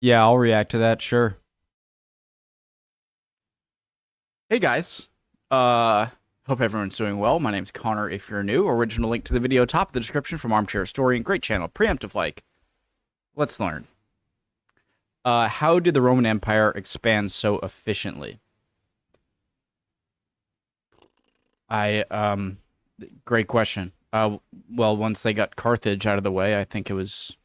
Yeah, I'll react to that, sure. Hey guys, hope everyone's doing well. My name's Connor. If you're new, original link to the video top of the description from Armchair Historian. Great channel, preemptive like. Let's learn. How did the Roman Empire expand so efficiently? Great question. Well, once they got Carthage out of the way, I think it was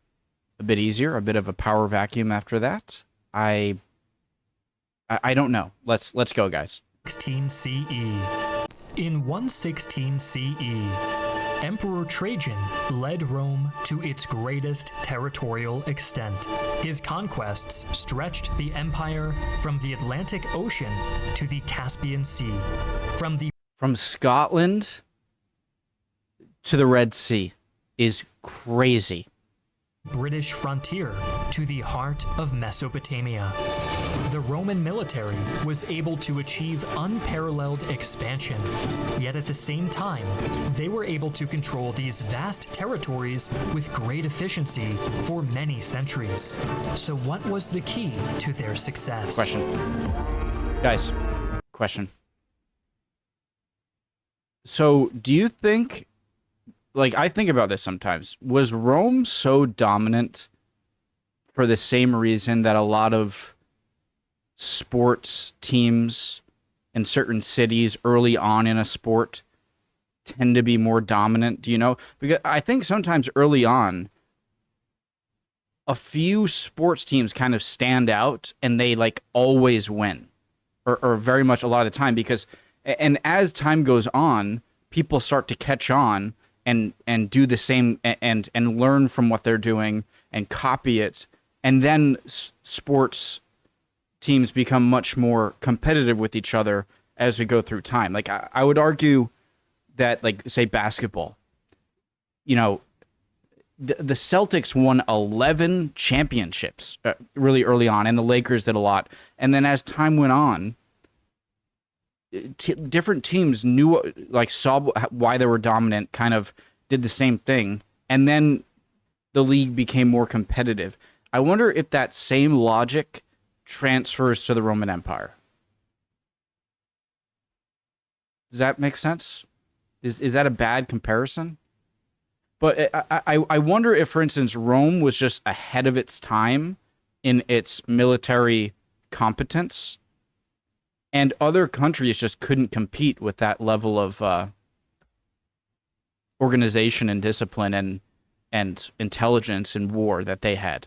a bit easier, a bit of a power vacuum after that. I don't know. Let's go, guys. 16 CE. In 116 CE, Emperor Trajan led Rome to its greatest territorial extent. His conquests stretched the empire from the Atlantic Ocean to the Caspian Sea, From Scotland to the Red Sea is crazy. British frontier to the heart of Mesopotamia. The Roman military was able to achieve unparalleled expansion, yet at the same time, they were able to control these vast territories with great efficiency for many centuries. So what was the key to their success? Question. Guys, question. So, do you think, like, I think about this sometimes, was Rome so dominant for the same reason that a lot of sports teams in certain cities early on in a sport tend to be more dominant? Do you know? Because I think sometimes early on, a few sports teams kind of stand out and they like always win, or very much a lot of the time, because, and as time goes on, people start to catch on and do the same and learn from what they're doing and copy it, and then sports teams become much more competitive with each other as we go through time. Like I would argue that, like, say basketball, you know, the Celtics won 11 championships really early on, and the Lakers did a lot. And then as time went on, different teams knew, like, saw why they were dominant, kind of did the same thing, and then the league became more competitive. I wonder if that same logic transfers to the Roman Empire. Does that make sense? Is that a bad comparison? But I wonder if, for instance, Rome was just ahead of its time in its military competence, and other countries just couldn't compete with that level of organization and discipline and intelligence in war that they had.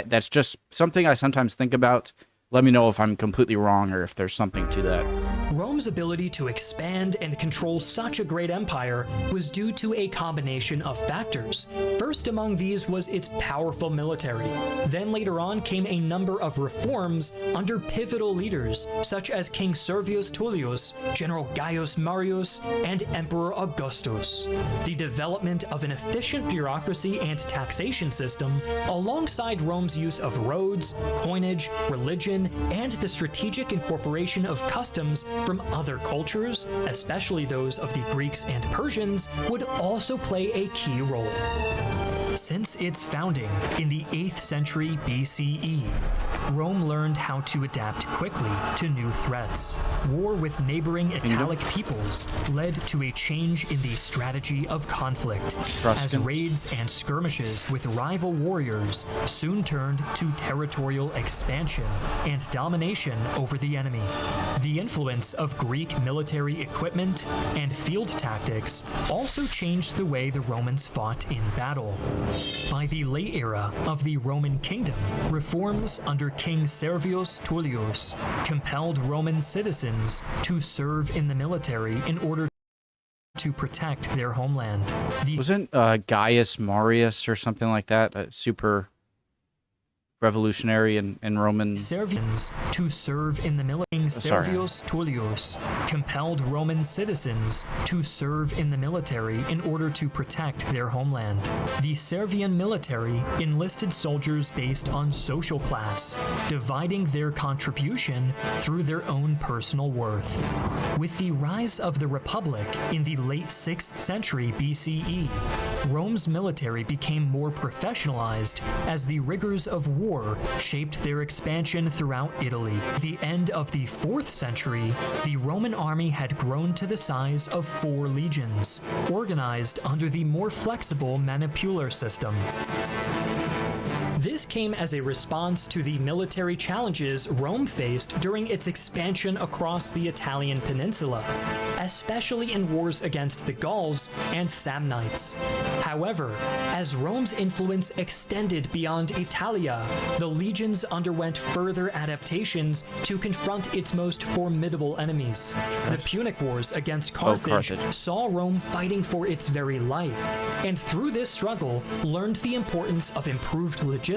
That's just something I sometimes think about. Let me know if I'm completely wrong or if there's something to that. Rome's ability to expand and control such a great empire was due to a combination of factors. First among these was its powerful military. Then later on came a number of reforms under pivotal leaders such as King Servius Tullius, General Gaius Marius, and Emperor Augustus. The development of an efficient bureaucracy and taxation system, alongside Rome's use of roads, coinage, religion, and the strategic incorporation of customs from other cultures, especially those of the Greeks and Persians, would also play a key role. Since its founding in the 8th century BCE, Rome learned how to adapt quickly to new threats. War with neighboring Italic peoples led to a change in the strategy of conflict, as raids and skirmishes with rival warriors soon turned to territorial expansion and domination over the enemy. The influence of Greek military equipment and field tactics also changed the way the Romans fought in battle. By the late era of the Roman kingdom, reforms under King Servius Tullius compelled Roman citizens to serve in the military in order to protect their homeland. Wasn't Gaius Marius or something like that super revolutionary in Roman? Servians to serve in the military. King sorry. Servius Tullius compelled Roman citizens to serve in the military in order to protect their homeland. The Servian military enlisted soldiers based on social class, dividing their contribution through their own personal worth. With the rise of the Republic in the late 6th century BCE, Rome's military became more professionalized as the rigors of war shaped their expansion throughout Italy. The end of the 4th century, the Roman army had grown to the size of 4 legions, organized under the more flexible manipular system. This came as a response to the military challenges Rome faced during its expansion across the Italian peninsula, especially in wars against the Gauls and Samnites. However, as Rome's influence extended beyond Italia, the legions underwent further adaptations to confront its most formidable enemies. The Punic Wars against Carthage saw Rome fighting for its very life, and through this struggle learned the importance of improved logistics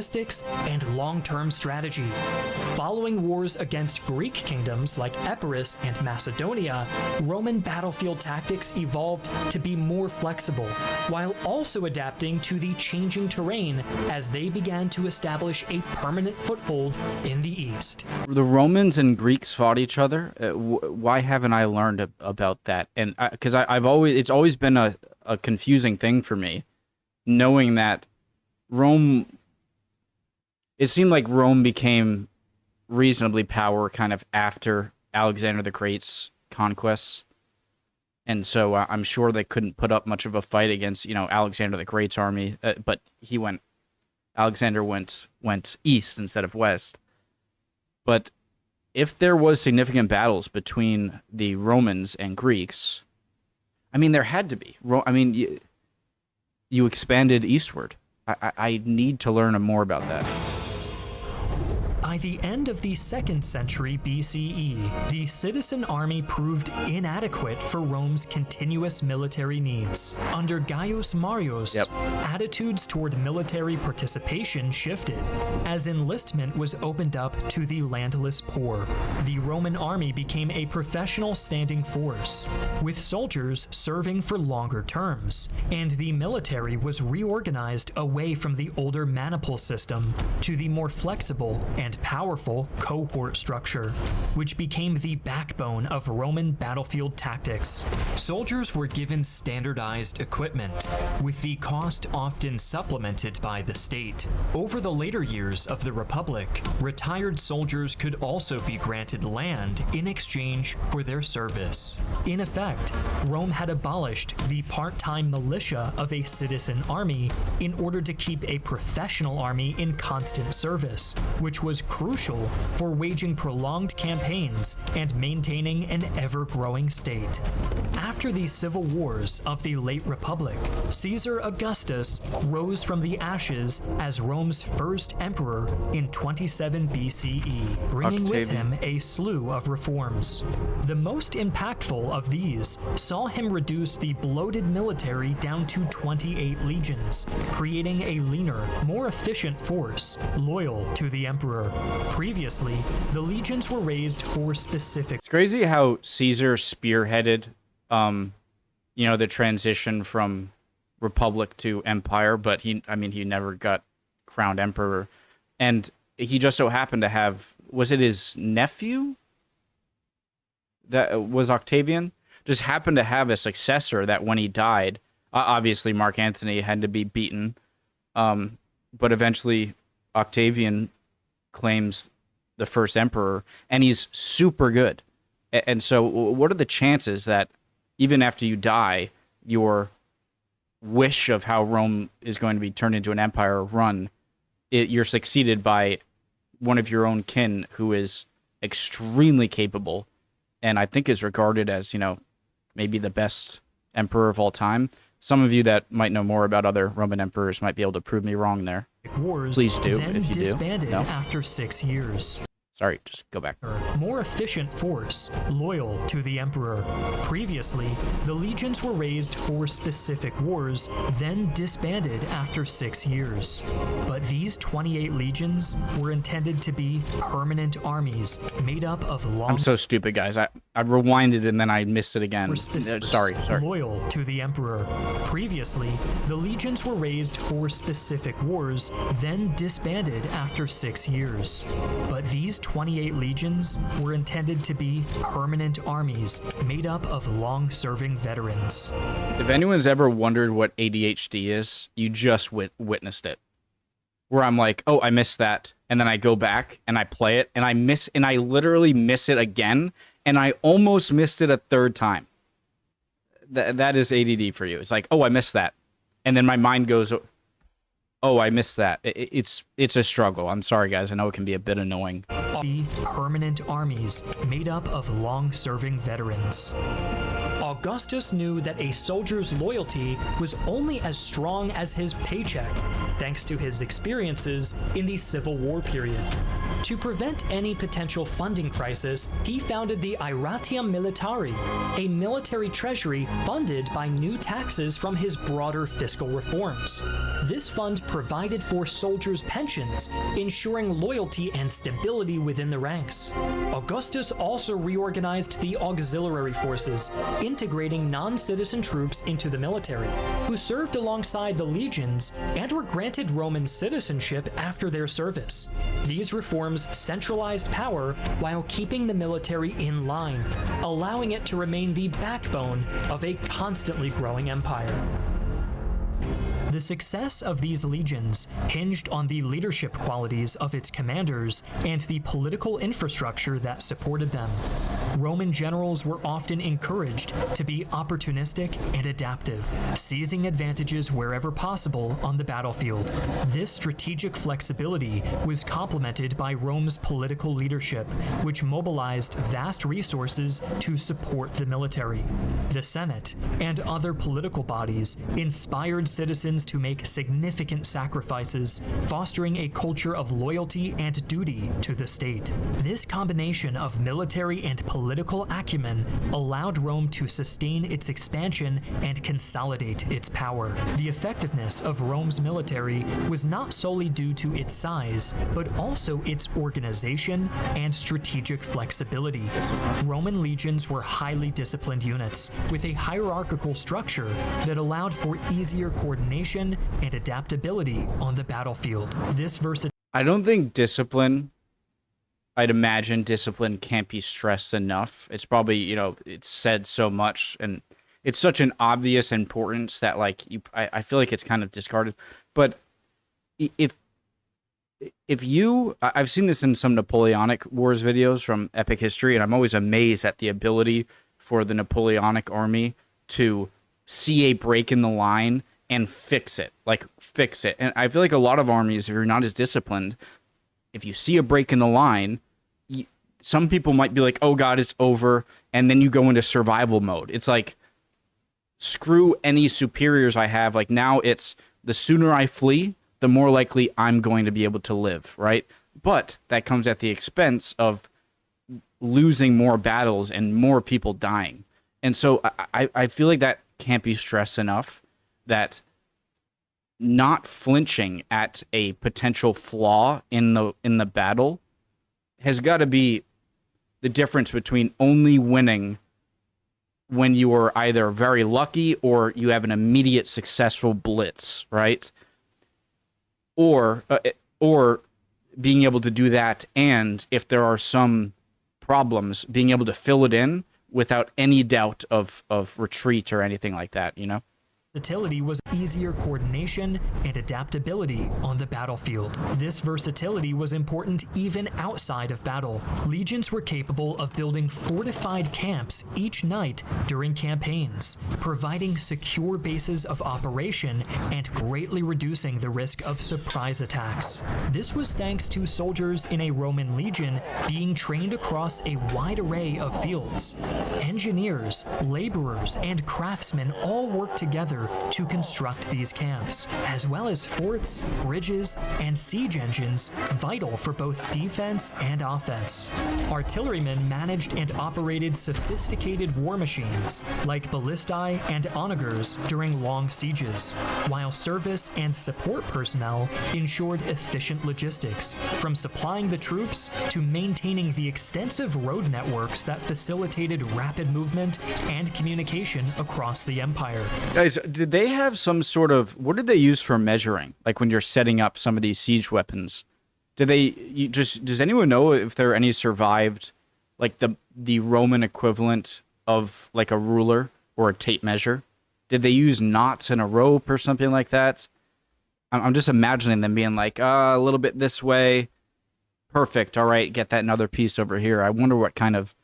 and long-term strategy. Following wars against Greek kingdoms like Epirus and Macedonia, Roman battlefield tactics evolved to be more flexible, while also adapting to the changing terrain as they began to establish a permanent foothold in the east. The Romans and Greeks fought each other. Why haven't I learned about that? And because it's always been a confusing thing for me, knowing that Rome. It seemed like Rome became reasonably power kind of after Alexander the Great's conquests. And so I'm sure they couldn't put up much of a fight against, Alexander the Great's army, but Alexander went east instead of west. But if there was significant battles between the Romans and Greeks, I mean, there had to be. You expanded eastward. I need to learn more about that. By the end of the 2nd century BCE, the citizen army proved inadequate for Rome's continuous military needs. Under Gaius Marius, attitudes toward military participation shifted, as enlistment was opened up to the landless poor. The Roman army became a professional standing force, with soldiers serving for longer terms, and the military was reorganized away from the older maniple system to the more flexible and powerful cohort structure, which became the backbone of Roman battlefield tactics. Soldiers were given standardized equipment, with the cost often supplemented by the state. Over the later years of the Republic, retired soldiers could also be granted land in exchange for their service. In effect, Rome had abolished the part-time militia of a citizen army in order to keep a professional army in constant service, which was crucial for waging prolonged campaigns and maintaining an ever-growing state. After the civil wars of the late Republic, Caesar Augustus rose from the ashes as Rome's first emperor in 27 BCE, bringing with him a slew of reforms. The most impactful of these saw him reduce the bloated military down to 28 legions, creating a leaner, more efficient force loyal to the emperor. Previously, the legions were raised for specific... It's crazy how Caesar spearheaded, the transition from Republic to Empire, but he never got crowned emperor. And he just so happened to have, was it his nephew? That was Octavian? Just happened to have a successor that when he died, obviously Mark Antony had to be beaten, but eventually Octavian claims the first emperor, and he's super good. And so what are the chances that even after you die, your wish of how Rome is going to be turned into an empire run, you're succeeded by one of your own kin who is extremely capable and I think is regarded as, maybe the best emperor of all time? Some of you that might know more about other Roman emperors might be able to prove me wrong there. Wars Please do, then if you do. disbanded No? after 6 years. Sorry, just go back. More efficient force, loyal to the Emperor. Previously, the legions were raised for specific wars, then disbanded after 6 years. But these 28 legions were intended to be permanent armies made up of long... I'm so stupid, guys. I rewinded and then I missed it again. Sorry. Loyal to the Emperor. Previously, the legions were raised for specific wars, then disbanded after 6 years. But these 28 legions were intended to be permanent armies made up of long-serving veterans. If anyone's ever wondered what ADHD is, you just witnessed it. Where I'm like, oh, I missed that, and then I go back and I play it, and I literally miss it again, and I almost missed it a third time. That is ADD for you. It's like, oh, I missed that, and then my mind goes, oh, I missed that. It's a struggle. I'm sorry, guys. I know it can be a bit annoying. Permanent armies made up of long-serving veterans. Augustus knew that a soldier's loyalty was only as strong as his paycheck, thanks to his experiences in the Civil War period. To prevent any potential funding crisis, he founded the Iratia Militari, a military treasury funded by new taxes from his broader fiscal reforms. This fund provided for soldiers' pensions, ensuring loyalty and stability within the ranks. Augustus also reorganized the auxiliary forces, integrating non-citizen troops into the military, who served alongside the legions and were granted Roman citizenship after their service. These reforms centralized power while keeping the military in line, allowing it to remain the backbone of a constantly growing empire. The success of these legions hinged on the leadership qualities of its commanders and the political infrastructure that supported them. Roman generals were often encouraged to be opportunistic and adaptive, seizing advantages wherever possible on the battlefield. This strategic flexibility was complemented by Rome's political leadership, which mobilized vast resources to support the military. The Senate and other political bodies inspired citizens to make significant sacrifices, fostering a culture of loyalty and duty to the state. This combination of military and political acumen allowed Rome to sustain its expansion and consolidate its power. The effectiveness of Rome's military was not solely due to its size, but also its organization and strategic flexibility. Roman legions were highly disciplined units, with a hierarchical structure that allowed for easier coordination and adaptability on the battlefield. This versatility... I don't think discipline... I'd imagine discipline can't be stressed enough. It's probably, it's said so much, and it's such an obvious importance that, I feel like it's kind of discarded. But if I've seen this in some Napoleonic Wars videos from Epic History, and I'm always amazed at the ability for the Napoleonic army to see a break in the line and fix it. And I feel like a lot of armies, if you're not as disciplined, if you see a break in the line, some people might be like, oh God, it's over. And then you go into survival mode. It's like, screw any superiors I have. Like, now it's the sooner I flee, the more likely I'm going to be able to live, right? But that comes at the expense of losing more battles and more people dying. And so I feel like that can't be stressed enough, that not flinching at a potential flaw in the battle has got to be the difference between only winning when you are either very lucky or you have an immediate successful blitz, right? Or being able to do that, and if there are some problems, being able to fill it in without any doubt of retreat or anything like that, Versatility was easier coordination and adaptability on the battlefield. This versatility was important even outside of battle. Legions were capable of building fortified camps each night during campaigns, providing secure bases of operation and greatly reducing the risk of surprise attacks. This was thanks to soldiers in a Roman legion being trained across a wide array of fields. Engineers, laborers, and craftsmen all worked together later to construct these camps, as well as forts, bridges, and siege engines vital for both defense and offense. Artillerymen managed and operated sophisticated war machines like ballistae and onagers during long sieges, while service and support personnel ensured efficient logistics, from supplying the troops to maintaining the extensive road networks that facilitated rapid movement and communication across the empire. Guys, did they have some sort of, what did they use for measuring? Like when you're setting up some of these siege weapons, does anyone know if there are any survived, like the Roman equivalent of like a ruler or a tape measure? Did they use knots in a rope or something like that? I'm just imagining them being like, a little bit this way. Perfect. All right, get that another piece over here. I wonder what kind of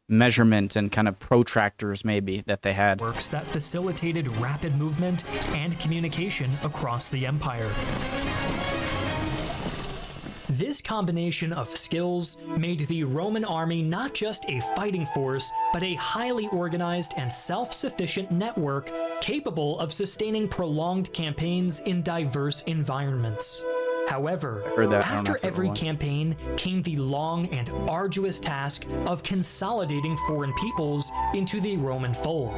measurement and kind of protractors maybe that they had. Works that facilitated rapid movement and communication across the empire. This combination of skills made the Roman army not just a fighting force, but a highly organized and self-sufficient network capable of sustaining prolonged campaigns in diverse environments. However, after every campaign came the long and arduous task of consolidating foreign peoples into the Roman fold.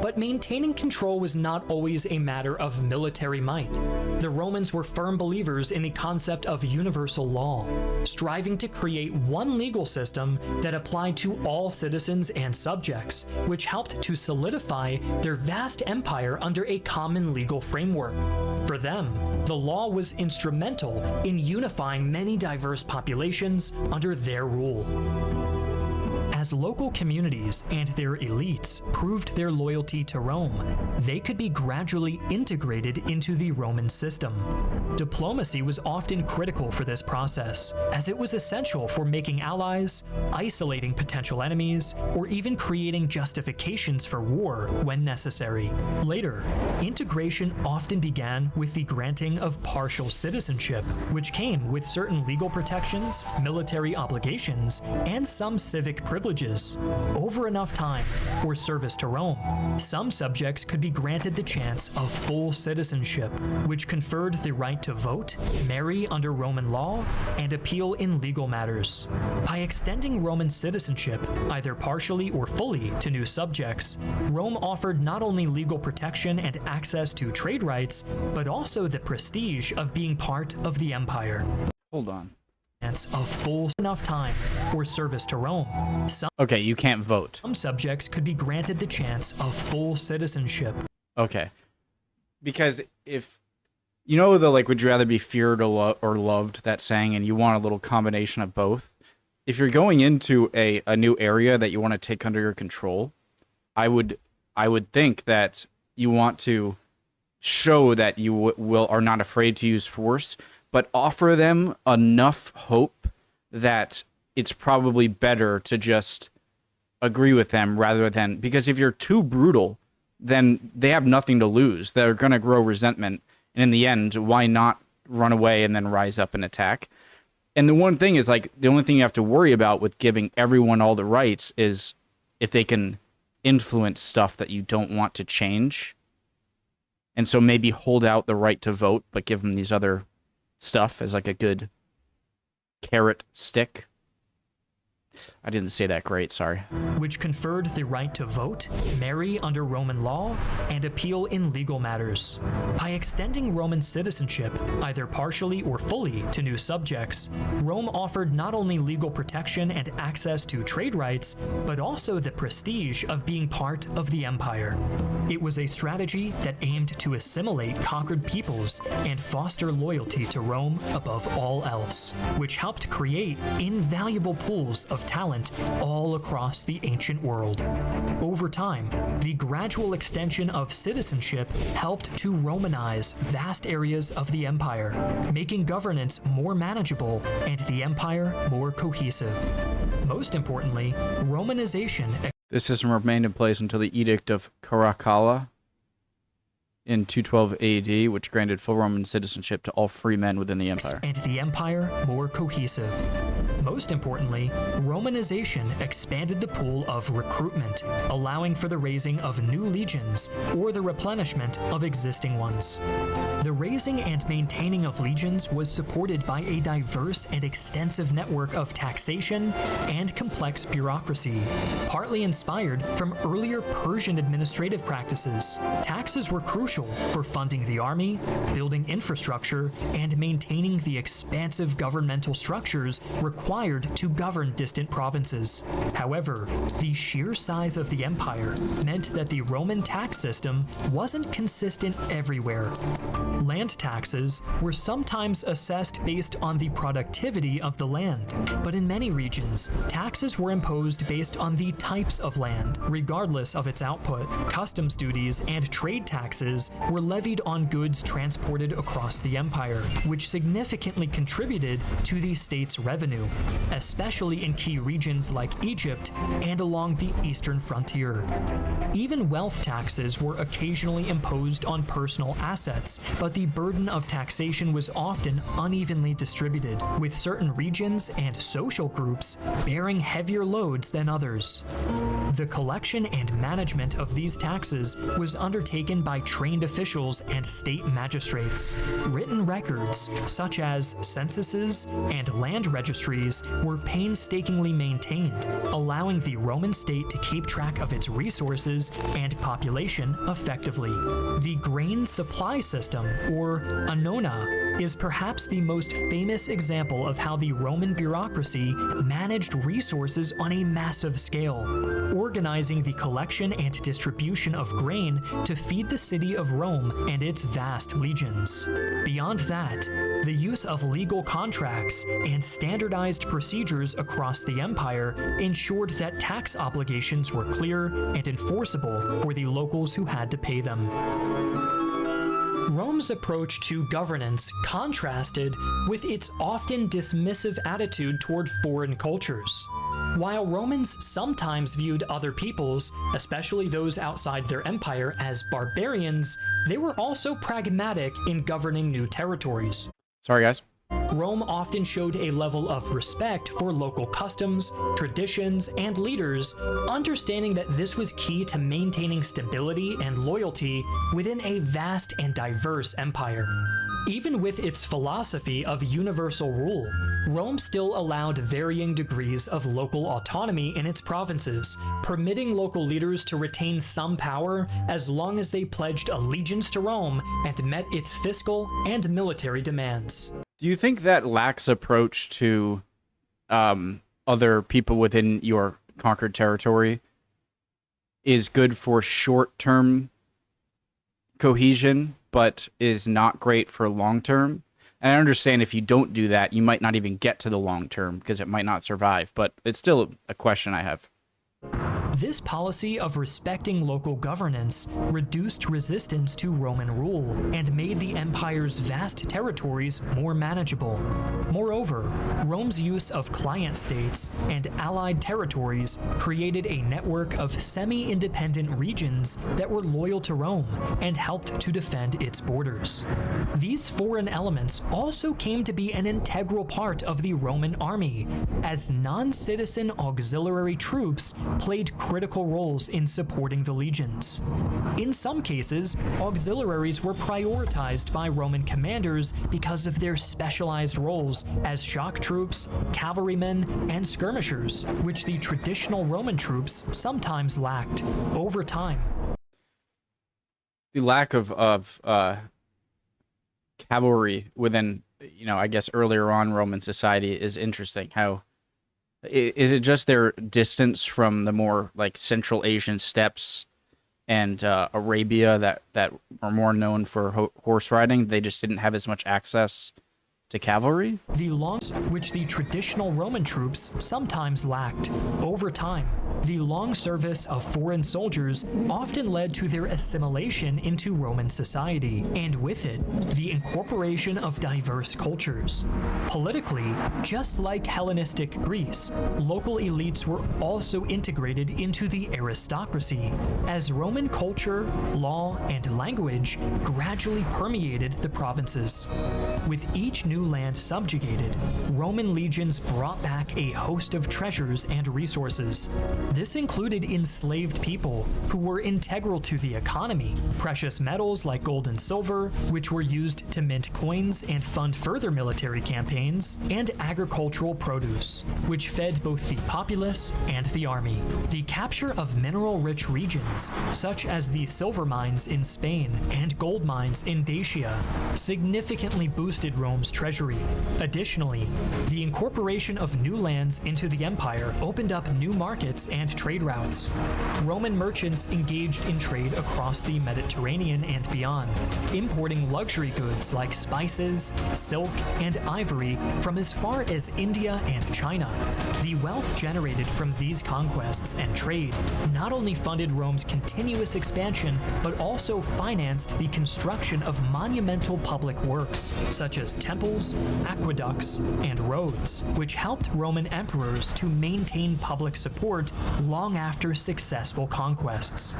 But maintaining control was not always a matter of military might. The Romans were firm believers in the concept of universal law, striving to create one legal system that applied to all citizens and subjects, which helped to solidify their vast empire under a common legal framework. For them, the law was instrumental in unifying many diverse populations under their rule. As local communities and their elites proved their loyalty to Rome, they could be gradually integrated into the Roman system. Diplomacy was often critical for this process, as it was essential for making allies, isolating potential enemies, or even creating justifications for war when necessary. Later, integration often began with the granting of partial citizenship, which came with certain legal protections, military obligations, and some civic privileges. Over enough time or service to Rome, some subjects could be granted the chance of full citizenship, which conferred the right to vote, marry under Roman law, and appeal in legal matters. By extending Roman citizenship, either partially or fully, to new subjects, Rome offered not only legal protection and access to trade rights, but also the prestige of being part of the empire. Hold on. Of full enough time or service to Rome. Okay, you can't vote. Some subjects could be granted the chance of full citizenship. Okay. Because if, you know the, like, would you rather be feared or loved, that saying, and you want a little combination of both? If you're going into a new area that you want to take under your control, I would think that you want to show that you are not afraid to use force, but offer them enough hope that it's probably better to just agree with them rather than, because if you're too brutal, then they have nothing to lose. They're going to grow resentment. And in the end, why not run away and then rise up and attack? And the one thing is, like, the only thing you have to worry about with giving everyone all the rights is if they can influence stuff that you don't want to change. And so maybe hold out the right to vote, but give them these other stuff as like a good carrot stick. I didn't say that great, sorry. Which conferred the right to vote, marry under Roman law, and appeal in legal matters. By extending Roman citizenship, either partially or fully, to new subjects, Rome offered not only legal protection and access to trade rights, but also the prestige of being part of the empire. It was a strategy that aimed to assimilate conquered peoples and foster loyalty to Rome above all else, which helped create invaluable pools of talent all across the ancient world. Over time, the gradual extension of citizenship helped to Romanize vast areas of the empire, making governance more manageable and the empire more cohesive. Most importantly, Romanization. This system remained in place until the Edict of Caracalla in 212 AD, which granted full Roman citizenship to all free men within the empire. And the empire more cohesive. Most importantly, Romanization expanded the pool of recruitment, allowing for the raising of new legions or the replenishment of existing ones. The raising and maintaining of legions was supported by a diverse and extensive network of taxation and complex bureaucracy, partly inspired from earlier Persian administrative practices. Taxes were crucial for funding the army, building infrastructure, and maintaining the expansive governmental structures required to govern distant provinces. However, the sheer size of the empire meant that the Roman tax system wasn't consistent everywhere. Land taxes were sometimes assessed based on the productivity of the land, but in many regions, taxes were imposed based on the types of land, regardless of its output. Customs duties and trade taxes were levied on goods transported across the empire, which significantly contributed to the state's revenue, especially in key regions like Egypt and along the eastern frontier. Even wealth taxes were occasionally imposed on personal assets, but the burden of taxation was often unevenly distributed, with certain regions and social groups bearing heavier loads than others. The collection and management of these taxes was undertaken by trained officials and state magistrates. Written records, such as censuses and land registries, were painstakingly maintained, allowing the Roman state to keep track of its resources and population effectively. The grain supply system, or annona, is perhaps the most famous example of how the Roman bureaucracy managed resources on a massive scale, organizing the collection and distribution of grain to feed the city of Rome and its vast legions. Beyond that, the use of legal contracts and standardized procedures across the empire ensured that tax obligations were clear and enforceable for the locals who had to pay them. Rome's approach to governance contrasted with its often dismissive attitude toward foreign cultures. While Romans sometimes viewed other peoples, especially those outside their empire, as barbarians, they were also pragmatic in governing new territories. Sorry, guys. Rome often showed a level of respect for local customs, traditions, and leaders, understanding that this was key to maintaining stability and loyalty within a vast and diverse empire. Even with its philosophy of universal rule, Rome still allowed varying degrees of local autonomy in its provinces, permitting local leaders to retain some power as long as they pledged allegiance to Rome and met its fiscal and military demands. Do you think that lax approach to other people within your conquered territory is good for short-term cohesion, but is not great for long-term? And I understand if you don't do that, you might not even get to the long-term because it might not survive, but it's still a question I have. This policy of respecting local governance reduced resistance to Roman rule and made the empire's vast territories more manageable. Moreover, Rome's use of client states and allied territories created a network of semi-independent regions that were loyal to Rome and helped to defend its borders. These foreign elements also came to be an integral part of the Roman army, as non-citizen auxiliary troops played critical roles in supporting the legions. In some cases, auxiliaries were prioritized by Roman commanders because of their specialized roles as shock troops, cavalrymen, and skirmishers, which the traditional Roman troops sometimes lacked. Over time, The lack of cavalry within, I guess earlier on Roman society is interesting. How is it just their distance from the more like Central Asian steppes and Arabia that are more known for horse riding? They just didn't have as much access to cavalry? The longs, which the traditional Roman troops sometimes lacked. Over time, the long service of foreign soldiers often led to their assimilation into Roman society, and with it, the incorporation of diverse cultures. Politically, just like Hellenistic Greece, local elites were also integrated into the aristocracy, as Roman culture, law, and language gradually permeated the provinces. With each new land subjugated, Roman legions brought back a host of treasures and resources. This included enslaved people who were integral to the economy, precious metals like gold and silver, which were used to mint coins and fund further military campaigns, and agricultural produce, which fed both the populace and the army. The capture of mineral-rich regions, such as the silver mines in Spain and gold mines in Dacia, significantly boosted Rome's treasury. Additionally, the incorporation of new lands into the empire opened up new markets and trade routes. Roman merchants engaged in trade across the Mediterranean and beyond, importing luxury goods like spices, silk, and ivory from as far as India and China. The wealth generated from these conquests and trade not only funded Rome's continuous expansion, but also financed the construction of monumental public works, such as temples, aqueducts, and roads, which helped Roman emperors to maintain public support long after successful conquests.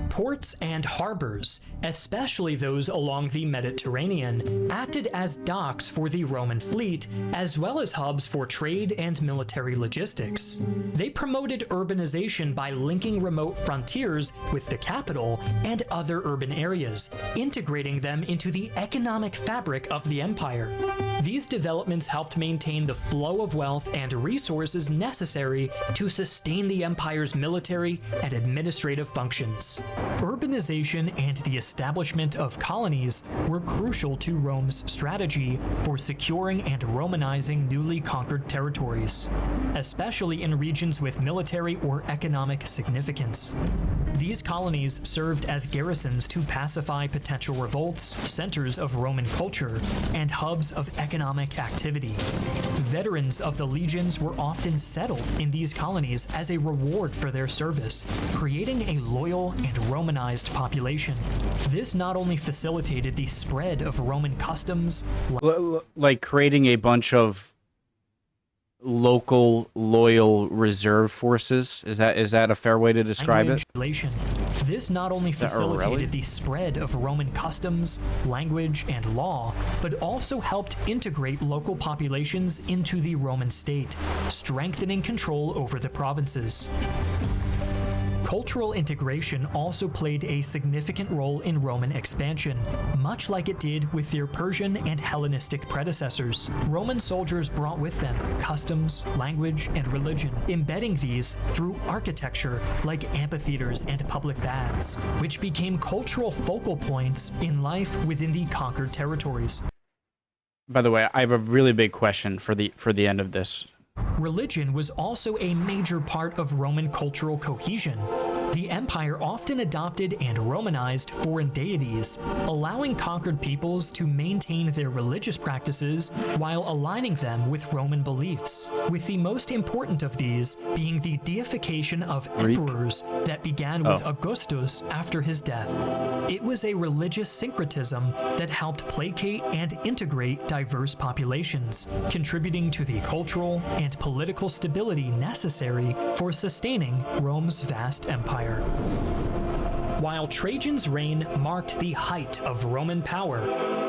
Ports and harbors, especially those along the Mediterranean, acted as docks for the Roman fleet, as well as hubs for trade and military logistics. They promoted urbanization by linking remote frontiers with the capital and other urban areas, integrating them into the economic fabric of the empire. These developments helped maintain the flow of wealth and resources necessary to sustain the empire's military and administrative functions. Urbanization and the establishment of colonies were crucial to Rome's strategy for securing and Romanizing newly conquered territories, especially in regions with military or economic significance. These colonies served as garrisons to pacify potential revolts, centers of Roman culture, and hubs of economic activity. Veterans of the legions were often settled in these colonies as a reward for their service, creating a loyal and Romanized population. This not only facilitated the spread of Roman customs, Like creating a bunch of local loyal reserve forces. Is that a fair way to describe it? This not only facilitated really? the spread of Roman customs, language, and law, but also helped integrate local populations into the Roman state, strengthening control over the provinces. Cultural integration also played a significant role in Roman expansion, much like it did with their Persian and Hellenistic predecessors. Roman soldiers brought with them customs, language, and religion, embedding these through architecture like amphitheaters and public baths, which became cultural focal points in life within the conquered territories. By the way, I have a really big question for the end of this. Religion was also a major part of Roman cultural cohesion. The empire often adopted and Romanized foreign deities, allowing conquered peoples to maintain their religious practices while aligning them with Roman beliefs, with the most important of these being the deification of emperors that began with Augustus after his death. It was a religious syncretism that helped placate and integrate diverse populations, contributing to the cultural and political stability necessary for sustaining Rome's vast empire. While Trajan's reign marked the height of Roman power,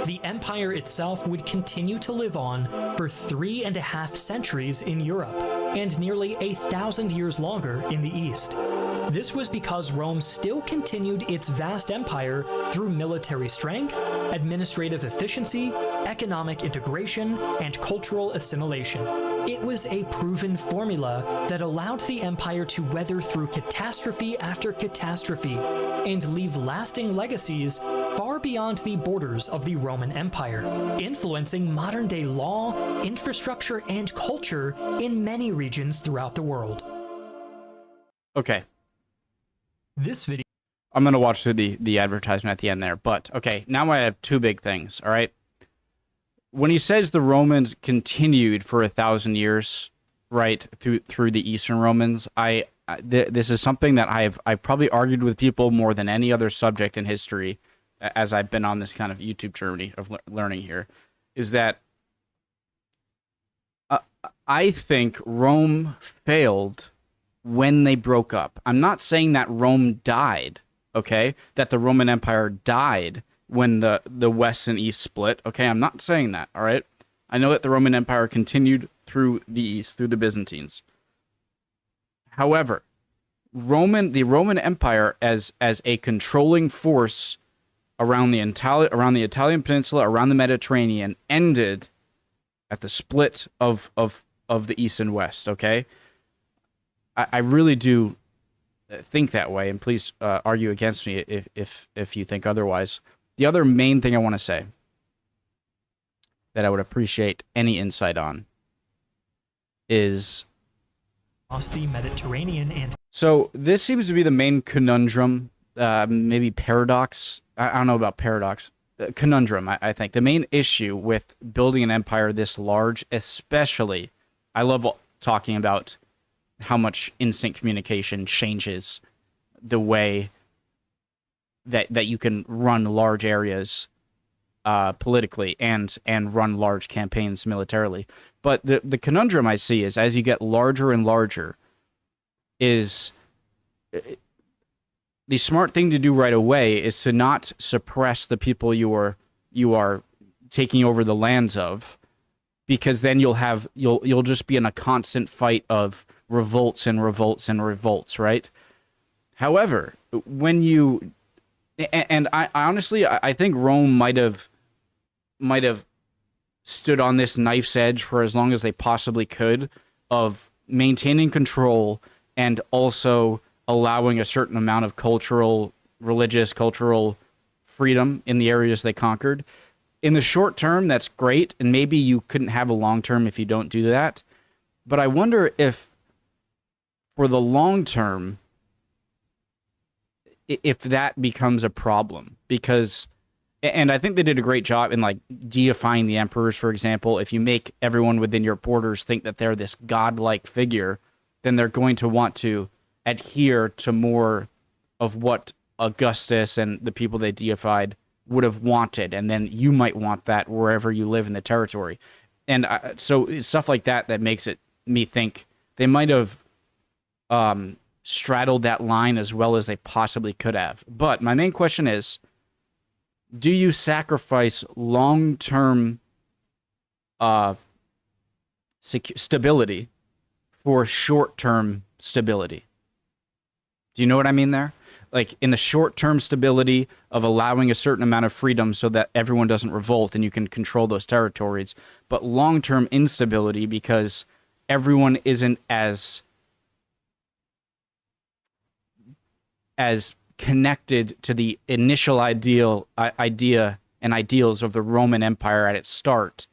the empire itself would continue to live on for 3.5 centuries in Europe, and nearly 1,000 years longer in the East. This was because Rome still continued its vast empire through military strength, administrative efficiency, economic integration, and cultural assimilation. It was a proven formula that allowed the empire to weather through catastrophe after catastrophe and leave lasting legacies far beyond the borders of the Roman Empire, influencing modern-day law, infrastructure, and culture in many regions throughout the world. Okay. This video I'm gonna watch through the advertisement at the end there. But okay, now I have two big things. All right. When he says the Romans continued for 1,000 years, right, through the Eastern Romans, this is something that I've probably argued with people more than any other subject in history, as I've been on this kind of YouTube journey of learning here, is that I think Rome failed when they broke up. I'm not saying that Rome died, okay, that the Roman Empire died when the West and East split. Okay, I'm not saying that, all right? I know that the Roman Empire continued through the East, through the Byzantines. However, the Roman Empire as a controlling force around the Italian peninsula, around the Mediterranean, ended at the split of the East and West, okay? I really do think that way, and please argue against me if you think otherwise. The other main thing I want to say that I would appreciate any insight on is... across the Mediterranean and... So this seems to be the main conundrum, maybe paradox. I don't know about paradox. Conundrum, I think. The main issue with building an empire this large, especially, I love talking about how much instant communication changes the way that you can run large areas politically and run large campaigns militarily. But the conundrum I see is as you get larger and larger, is the smart thing to do right away is to not suppress the people you are taking over the lands of, because then you'll just be in a constant fight of revolts and revolts and revolts, right? However, when you... And I honestly, I think Rome might have stood on this knife's edge for as long as they possibly could of maintaining control and also allowing a certain amount of religious cultural freedom in the areas they conquered. In the short term, that's great, and maybe you couldn't have a long term if you don't do that. But I wonder if for the long term, if that becomes a problem, because, and I think they did a great job in like deifying the emperors, for example. If you make everyone within your borders think that they're this godlike figure, then they're going to want to adhere to more of what Augustus and the people they deified would have wanted, and then you might want that wherever you live in the territory. And so it's stuff like that makes me think they might have straddled that line as well as they possibly could have. But my main question is, do you sacrifice long-term stability for short-term stability? Do you know what I mean there? Like in the short-term stability of allowing a certain amount of freedom so that everyone doesn't revolt and you can control those territories, but long-term instability because everyone isn't as connected to the initial idea and ideals of the Roman Empire at its start,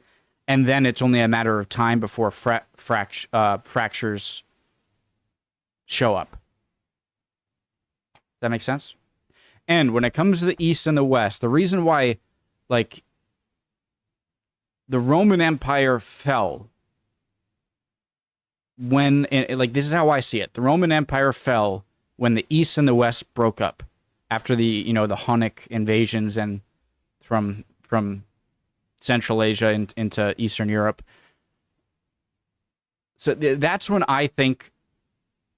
and then it's only a matter of time before fractures show up. Does that make sense? And when it comes to the East and the West, the reason why, like, the Roman Empire fell when, like, this is how I see it. The Roman Empire fell when the East and the West broke up after the Hunnic invasions and from Central Asia into Eastern Europe. So that's when I think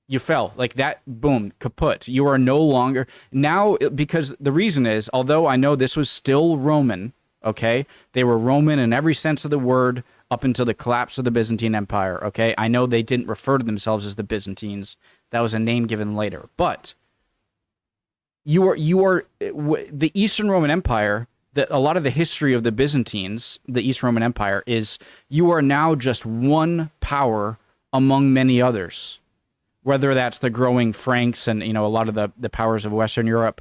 you fell. Like that, boom, kaput. You are no longer now, because the reason is, although I know this was still Roman, okay, they were Roman in every sense of the word up until the collapse of the Byzantine Empire, okay? I know they didn't refer to themselves as the Byzantines. That was a name given later. But you are the Eastern Roman Empire, a lot of the history of the Byzantines, the East Roman Empire, is you are now just one power among many others, whether that's the growing Franks and, a lot of the powers of Western Europe,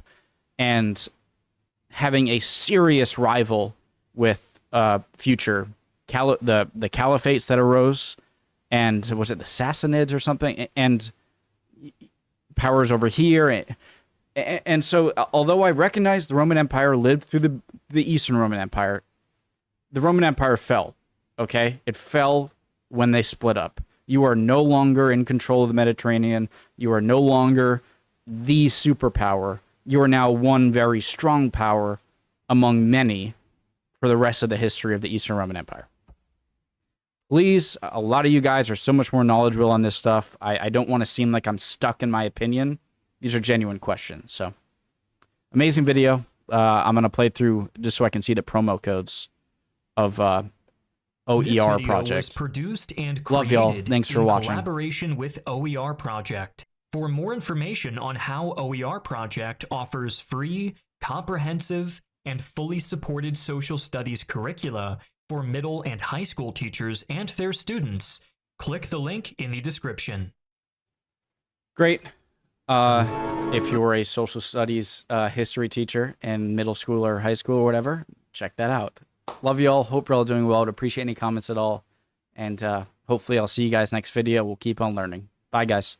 and having a serious rival with future the caliphates that arose, and was it the Sassanids or something, and powers over here. And so, although I recognize the Roman Empire lived through the Eastern Roman Empire, the Roman Empire fell. Okay, it fell when they split up. You are no longer in control of the Mediterranean. You are no longer the superpower. You are now one very strong power among many for the rest of the history of the Eastern Roman Empire. Please, a lot of you guys are so much more knowledgeable on this stuff. I don't want to seem like I'm stuck in my opinion. These are genuine questions. So, amazing video. I'm going to play through just so I can see the promo codes of OER This video project. was produced and Love y'all. created Thanks for in watching. collaboration with OER Project. For more information on how OER Project offers free, comprehensive, and fully supported social studies curricula for middle and high school teachers and their students, click the link in the description. Great. If you're a social studies history teacher in middle school or high school or whatever, check that out. Love you all. Hope you're all doing well. Would appreciate any comments at all. And hopefully I'll see you guys next video. We'll keep on learning. Bye, guys.